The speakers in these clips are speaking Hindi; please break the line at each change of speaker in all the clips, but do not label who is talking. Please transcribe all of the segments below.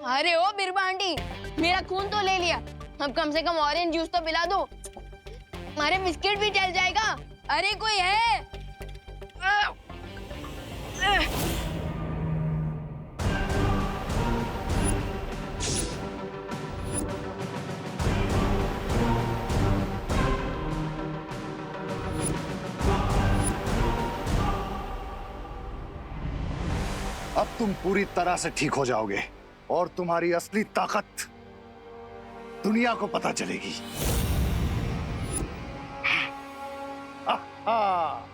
अरे ओ बिरबा आंटी, मेरा खून तो ले लिया, अब कम से कम ऑरेंज जूस तो पिला दो, हमारे बिस्किट भी चल जाएगा। अरे कोई है?
अब तुम पूरी तरह से ठीक हो जाओगे और तुम्हारी असली ताकत दुनिया को पता चलेगी। आहा।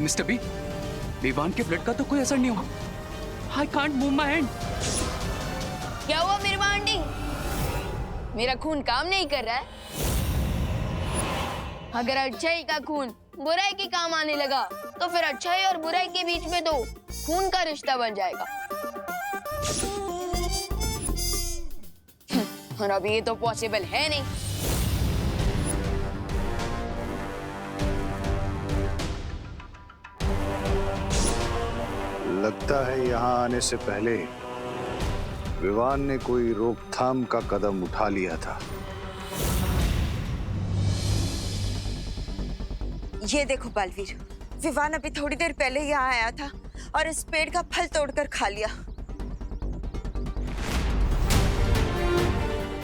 मिस्टर बी, विवान के ब्लड का तो कोई असर नहीं हुआ। I can't move my hand.
क्या हुआ बिरबा आंटी? मेरा खून काम नहीं कर रहा है? अगर अच्छाई का खून बुराई के काम आने लगा तो फिर अच्छाई और बुराई के बीच में तो खून का रिश्ता बन जाएगा। और अब ये तो पॉसिबल है नहीं।
लगता है यहाँ आने से पहले विवान ने कोई रोकथाम का कदम उठा लिया था।
ये देखो बालवीर, विवान अभी थोड़ी देर पहले यहाँ आया था और इस पेड़ का फल तोड़कर खा लिया।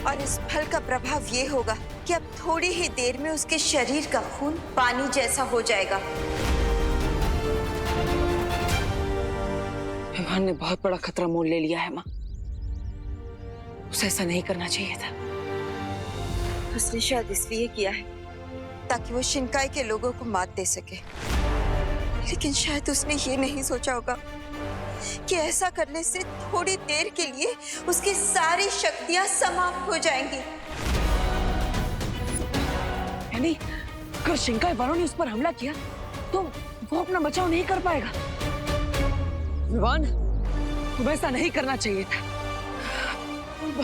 और इस फल का प्रभाव ये होगा कि अब थोड़ी ही देर में उसके शरीर का खून पानी जैसा हो जाएगा।
विवान ने बहुत बड़ा खतरा मोल ले लिया है माँ। उसे ऐसा नहीं करना चाहिए था।
उसने शायद इसलिए किया है ताकि वो शिनकाई के लोगों को मात दे सके, लेकिन शायद उसने ये नहीं सोचा होगा कि ऐसा करने से थोड़ी देर के लिए उसकी सारी शक्तियां समाप्त हो जाएंगी।
यानी अगर शिनकाई वालों ने उस पर हमला किया तो वो अपना बचाव नहीं कर पाएगा। विवान, तुम्हें ऐसा नहीं करना चाहिए था।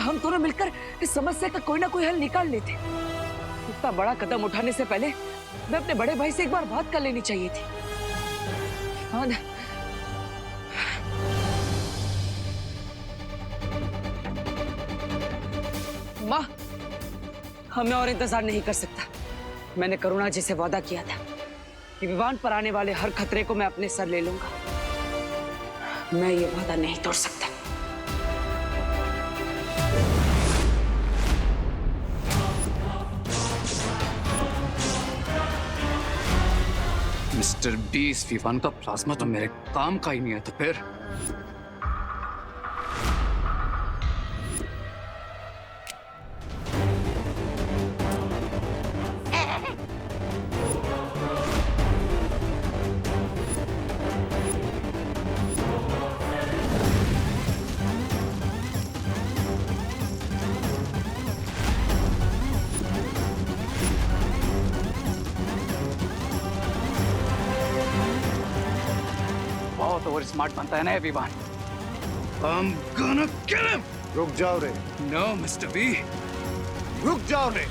हम दोनों मिलकर इस समस्या का कोई ना कोई हल निकाल लेते। इतना बड़ा कदम उठाने से पहले मैं अपने बड़े भाई से एक बार बात कर लेनी चाहिए थी। विवान, माँ, मैं और इंतजार नहीं कर सकता। मैंने करुणा जी से वादा किया था कि विवान पर आने वाले हर खतरे को मैं अपने सर ले लूंगा। मैं ये वादा नहीं तोड़ सकता।
मिस्टर बी, इस विवान का प्लाज्मा तो मेरे काम का ही नहीं है, तो फिर बहुत ओवर स्मार्ट बनता है ना ये Vivaan. I'm gonna kill him!
रुक जाओ रे,
No, मिस्टर बी।
रुक जाओ रे।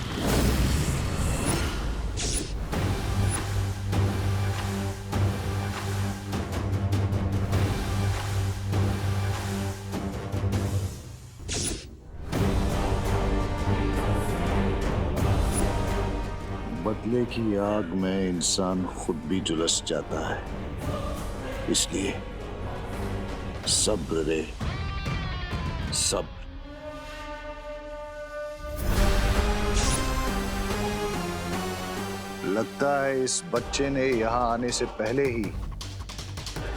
बदले की आग में इंसान खुद भी झुलस जाता है, इसलिए सब्र रे, सब्र। लगता है इस बच्चे ने यहाँ आने से पहले ही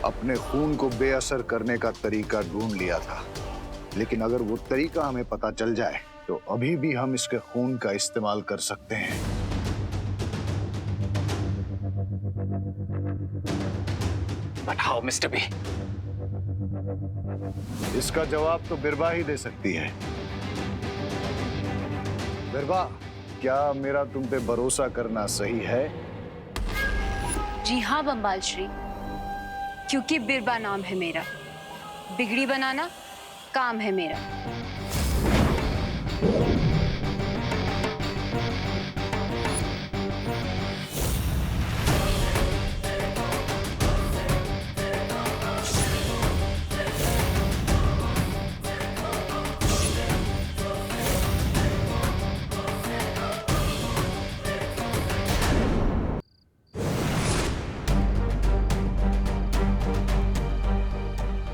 अपने खून को बेअसर करने का तरीका ढूंढ लिया था, लेकिन अगर वो तरीका हमें पता चल जाए तो अभी भी हम इसके खून का इस्तेमाल कर सकते हैं।
बताओ मिस्टर बी,
इसका जवाब तो बिरबा ही दे सकती है। बिरबा, क्या मेरा तुम पे भरोसा करना सही है?
जी हाँ बम्बाल श्री, क्योंकि बिरबा नाम है मेरा, बिगड़ी बनाना काम है मेरा।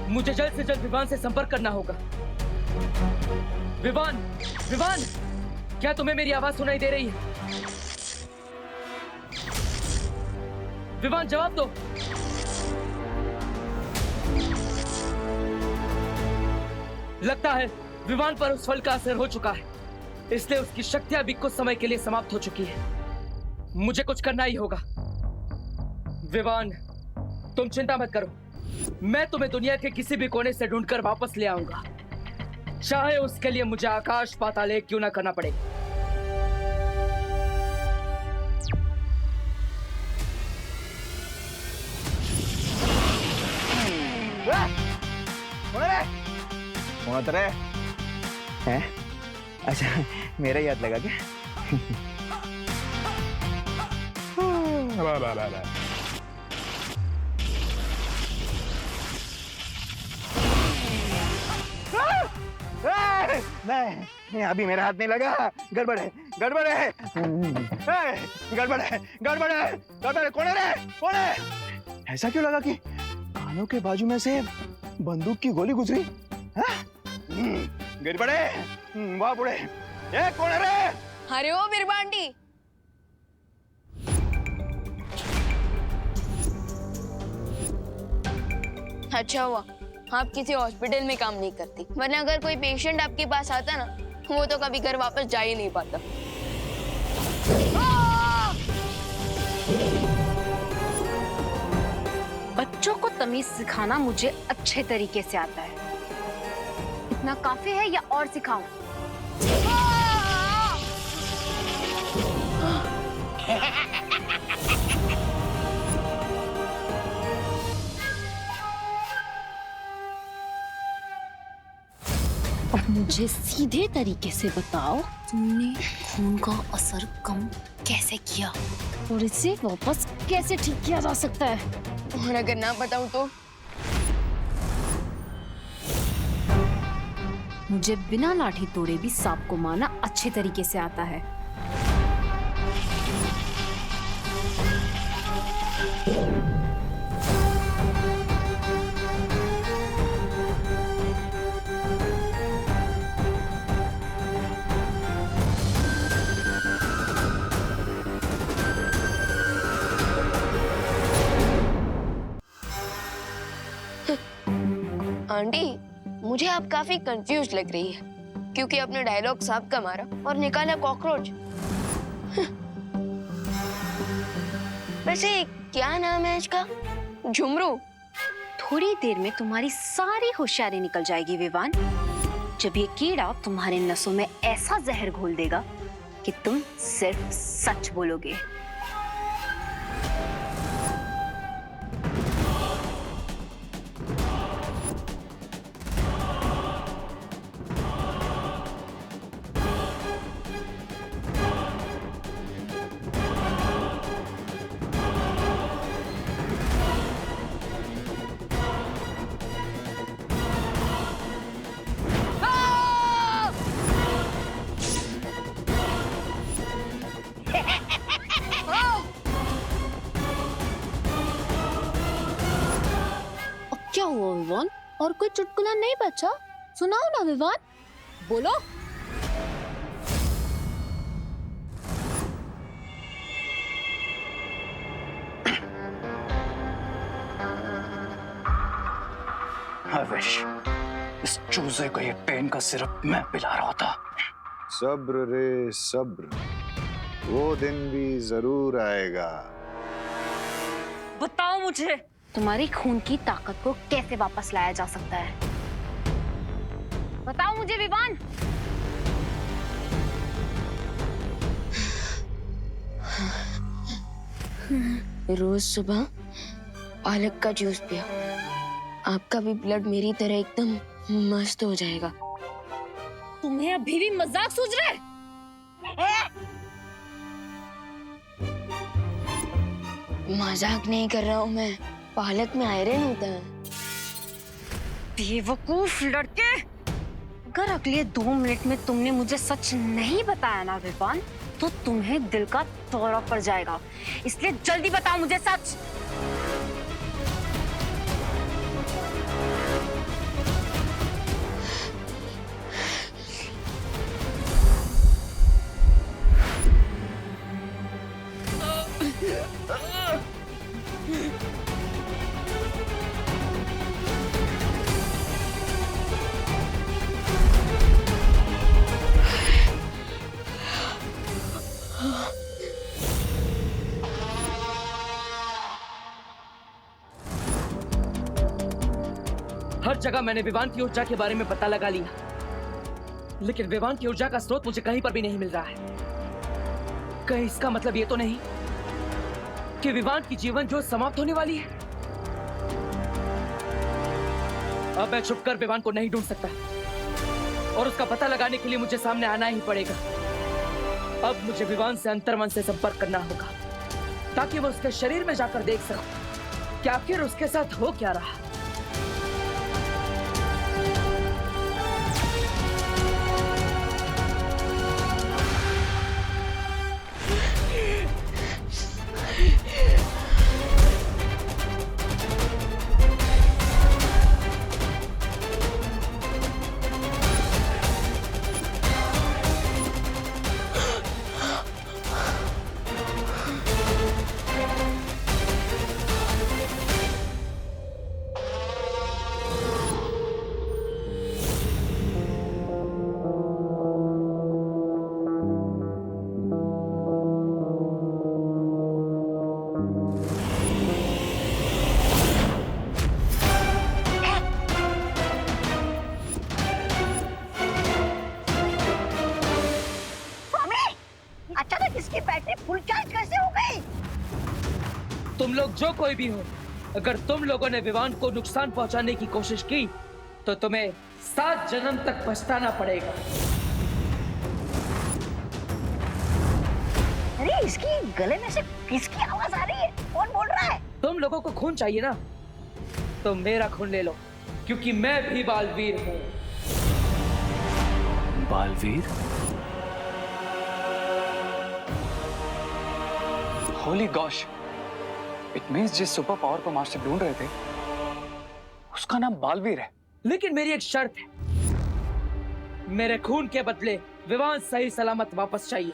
मुझे जल्द से जल्द विवान से संपर्क करना होगा। विवान, विवान, क्या तुम्हें मेरी आवाज सुनाई दे रही है? विवान, जवाब दो। लगता है विवान पर उस फल का असर हो चुका है, इसलिए उसकी शक्तियां भी कुछ समय के लिए समाप्त हो चुकी है। मुझे कुछ करना ही होगा। विवान, तुम चिंता मत करो, मैं तुम्हें दुनिया के किसी भी कोने से ढूंढकर वापस ले आऊंगा, चाहे उसके लिए मुझे आकाश पाताल एक क्यों ना करना पड़े।
कौन रे? हैं? अच्छा, मेरा याद लगा क्या? नहीं, अभी मेरा हाथ नहीं लगा। गड़बड़ है, गड़बड़ है, गड़बड़ है, गड़बड़ है, गड़बड़ है। कौन है रे? कौन है? ऐसा क्यों लगा कि कानों के बाजू में से बंदूक की गोली गुजरी? गड़बड़ है, वाह बुढ़े। ये कौन है रे?
अरे ओ बिरबा आंटी, अच्छा हुआ आप किसी हॉस्पिटल में काम नहीं करती, वरना अगर कोई पेशेंट आपके पास आता ना, वो तो कभी घर वापस जा ही नहीं पाता।
बच्चों को तमीज सिखाना मुझे अच्छे तरीके से आता है। इतना काफी है या और सिखाऊं? अब मुझे सीधे तरीके से बताओ, तुमने खून का असर कम कैसे किया और इसे वापस कैसे ठीक किया जा सकता है?
और अगर ना बताऊं तो?
मुझे बिना लाठी तोड़े भी सांप को मारना अच्छे तरीके से आता है।
आंटी, मुझे आप काफी कंफ्यूज लग रही है, क्योंकि आपने डायलॉग सांप का मारा और निकाला कॉकरोच। वैसे क्या नाम है इसका? झुमरू।
थोड़ी देर में तुम्हारी सारी होशियारी निकल जाएगी विवान, जब ये कीड़ा तुम्हारे नसों में ऐसा जहर घोल देगा कि तुम सिर्फ सच बोलोगे। क्या हुआ विवान? और कोई चुटकुला नहीं बचा? सुनाओ ना विवान, बोलो।
I wish इस चूजे को ये पेन का सिरप मैं पिला रहा था।
सब्र रे सब्र, वो दिन भी जरूर आएगा।
बताओ मुझे, तुम्हारी खून की ताकत को कैसे वापस लाया जा सकता है? बताओ मुझे विवान।
रोज सुबह पालक का जूस पिया, आपका भी ब्लड मेरी तरह एकदम मस्त हो जाएगा।
तुम्हें अभी भी मजाक सूझ रहा है?
मजाक नहीं कर रहा हूँ मैं, पालक में आयरन होता है।
बेवकूफ लड़के, अगर अगले 2 मिनट में तुमने मुझे सच नहीं बताया ना विवान, तो तुम्हें दिल का दौरा पड़ जाएगा। इसलिए जल्दी बताओ मुझे सच।
हर जगह मैंने विवान की ऊर्जा के बारे में पता लगा लिया, लेकिन विवान की ऊर्जा का स्रोत मुझे कहीं पर भी नहीं मिल रहा है। कहीं इसका मतलब ये तो नहीं कि विवान की जीवन ज्योत समाप्त होने वाली है? अब मैं छुपकर विवान को नहीं ढूंढ सकता और उसका पता लगाने के लिए मुझे सामने आना ही पड़ेगा। अब मुझे विवान से अंतर्मन से संपर्क करना होगा ताकि मैं उसके शरीर में जाकर देख सकूं कि आखिर उसके साथ हो क्या रहा।
इसकी बैटरी फुल चार्ज कैसे हो गई?
तुम लोग जो कोई भी हो, अगर तुम लोगों ने विवान को नुकसान पहुंचाने की कोशिश की तो तुम्हें 7 जन्म तक पछताना पड़ेगा।
अरे इसकी गले में से किसकी आवाज आ रही है? कौन बोल रहा है?
तुम लोगों को खून चाहिए ना, तो मेरा खून ले लो, क्योंकि मैं भी बालवीर हूँ।
Baalveer? Holi gosh, it means जिस सुपर पावर को मास्टर ढूंढ रहे थे उसका नाम बालवीर है।
लेकिन मेरी एक शर्त है, मेरे खून के बदले विवान सही सलामत वापस चाहिए।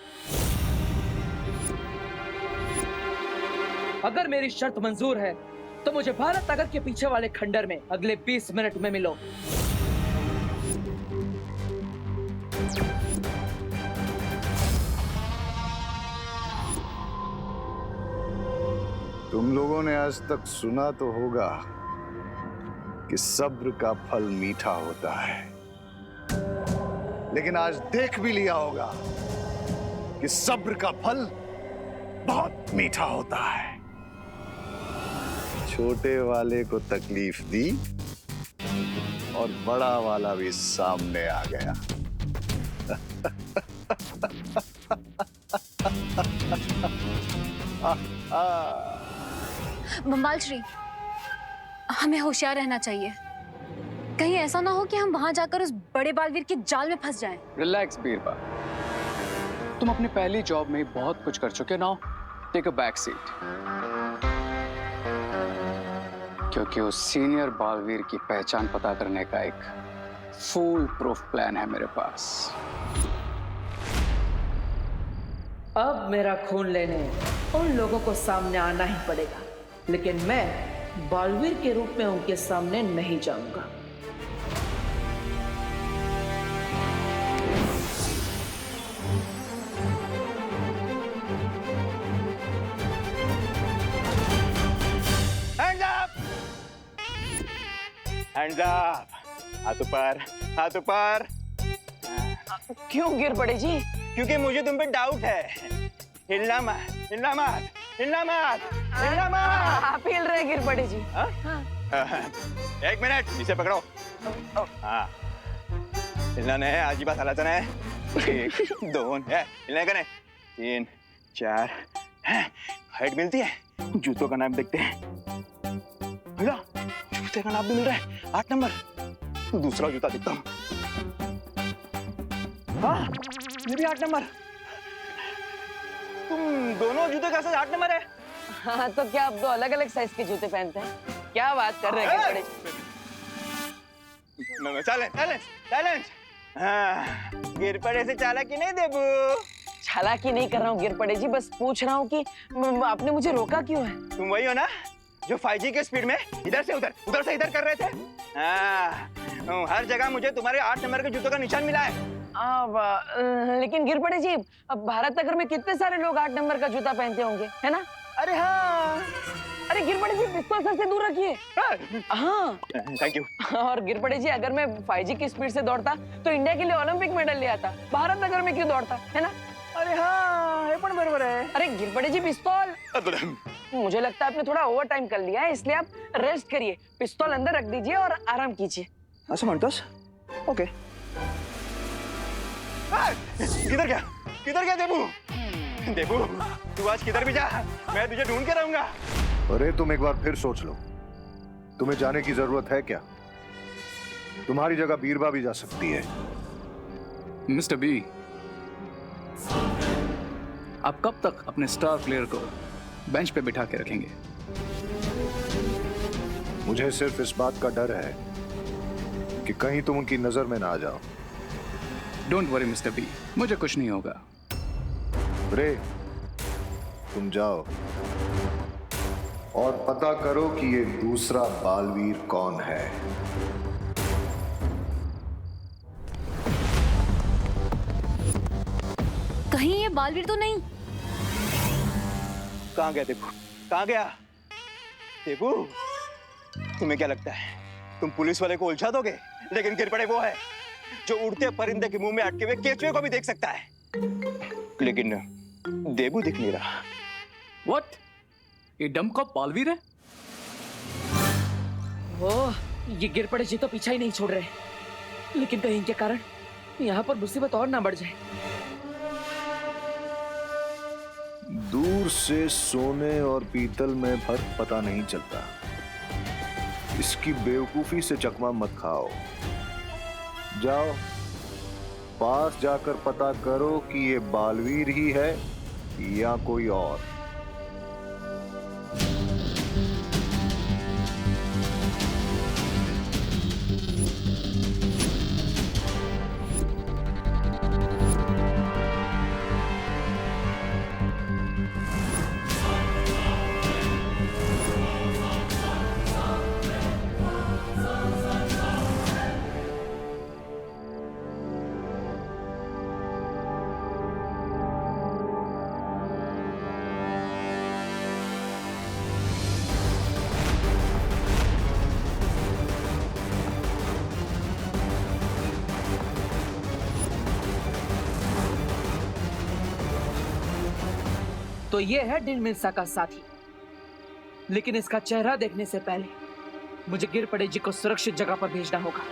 अगर मेरी शर्त मंजूर है तो मुझे भारत नगर के पीछे वाले खंडर में अगले 20 मिनट में मिलो।
तुम लोगों ने आज तक सुना तो होगा कि सब्र का फल मीठा होता है, लेकिन आज देख भी लिया होगा कि सब्र का फल बहुत मीठा होता है। छोटे वाले को तकलीफ दी और बड़ा वाला भी सामने आ गया।
बम्बाल श्री, हमें होशियार रहना चाहिए। कहीं ऐसा ना हो कि हम वहां जाकर उस बड़े बालवीर के जाल में फंस जाएं।
रिलैक्स बीरबल, तुम अपनी पहली जॉब में बहुत कुछ कर चुके ना, टेक अ बैक सीट, क्योंकि उस सीनियर बालवीर की पहचान पता करने का एक फुल प्रूफ प्लान है मेरे पास।
अब मेरा खून लेने उन लोगों को सामने आना ही पड़ेगा, लेकिन मैं बालवीर के रूप में उनके सामने नहीं जाऊंगा।
Hands up! हाथ ऊपर, हाथ ऊपर।
क्यों गिर पड़े जी?
क्योंकि मुझे तुम पे डाउट है। हिलना मत, हिलना मत, हिलना मत, हिलना मत।
आप हिल रहे गिर पड़े जी।
हाँ? एक मिनट, इसे पकड़ो। हाँ, हिलना नहीं है, आज ही बात हलाता है। 1 2 है, हिलने का नहीं। 3 4 हाइट मिलती है। जूतों का नाप देखते हैं। भैया, जूते का नाप भी मिल रहा है। 8 नंबर। दूसरा जूता देखता हूँ। हाँ, ये भी 8 नंबर। तुम दोनों जूते का साइज 8 नंबर है।
हाँ, तो क्या आप 2 अलग-अलग साइज के जूते पहनते हैं? क्या बात कर रहे हैं गिर पड़े जी?
साइलेंस। हाँ, गिर पड़े से चालाकी नहीं देबू।
चालाकी नहीं कर रहा हूँ गिर पड़े जी, बस पूछ रहा हूँ कि आपने मुझे रोका क्यों है?
तुम वही हो ना जो 5G के स्पीड में इधर से उधर, उधर से इधर कर रहे थे? हाँ, हर जगह मुझे तुम्हारे 8 नंबर के जूतों का निशान मिला है।
लेकिन गिर पड़े जी, अब भारत नगर में कितने सारे लोग 8 नंबर का जूता पहनते होंगे, है ना?
अरे हाँ,
अरे गिर पड़े जी, पिस्तौल सर से दूर रखिए। हाँ,
थैंक यू।
और गिर पड़े जी, अगर मैं 5G की स्पीड से दौड़ता तो इंडिया के लिए ओलंपिक मेडल ले आता। भारत नगर में क्यों दौड़ता, है ना?
अरे हाँ, ये पण बरोबर है।
अरे गिर पड़े जी, पिस्तौल। मुझे लगता है आपने थोड़ा ओवर टाइम कर लिया है, इसलिए आप रेस्ट करिए, पिस्तौल अंदर रख दीजिए और आराम कीजिए।
ऐसा म्हणतोस? ओके। किधर गया देबू? तू आज किधर भी जा, मैं तुझे ढूंढ के रहूंगा।
अरे तुम एक बार फिर सोच लो, तुम्हें जाने की जरूरत है क्या? तुम्हारी जगह बीरबा भी जा सकती है।
मिस्टर बी, आप कब तक अपने स्टार प्लेयर को बेंच पे बिठा के रखेंगे?
मुझे सिर्फ इस बात का डर है कि कहीं तुम उनकी नजर में ना आ जाओ।
डोंट वरी मिस्टर बी, मुझे कुछ नहीं होगा।
रे, तुम जाओ और पता करो कि ये दूसरा बालवीर कौन है।
कहीं ये बालवीर तो नहीं?
कहाँ गया देबू? कहाँ गया देबू? तुम्हें क्या लगता है तुम पुलिस वाले को उलझा दोगे? लेकिन गिर पड़े वो है जो उड़ते परिंदे के मुंह में अटके हुए केचुए को भी देख सकता है। लेकिन देबू दिख नहीं रहा।
What? ये डम का बालवीर है?
ओह, ये गिर पड़े जी तो पीछा ही नहीं छोड़ रहे, लेकिन कहीं के कारण यहाँ पर मुसीबत और ना बढ़ जाए।
दूर से सोने और पीतल में फर्क पता नहीं चलता। इसकी बेवकूफी से चकमा मत खाओ। जाओ, पास जाकर पता करो कि ये बालवीर ही है या कोई और।
तो ये है डिल मिल्सा का साथी, लेकिन इसका चेहरा देखने से पहले मुझे गिर पड़े जी को सुरक्षित जगह पर भेजना होगा।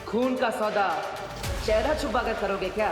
खून का सौदा चेहरा छुपा कर करोगे क्या?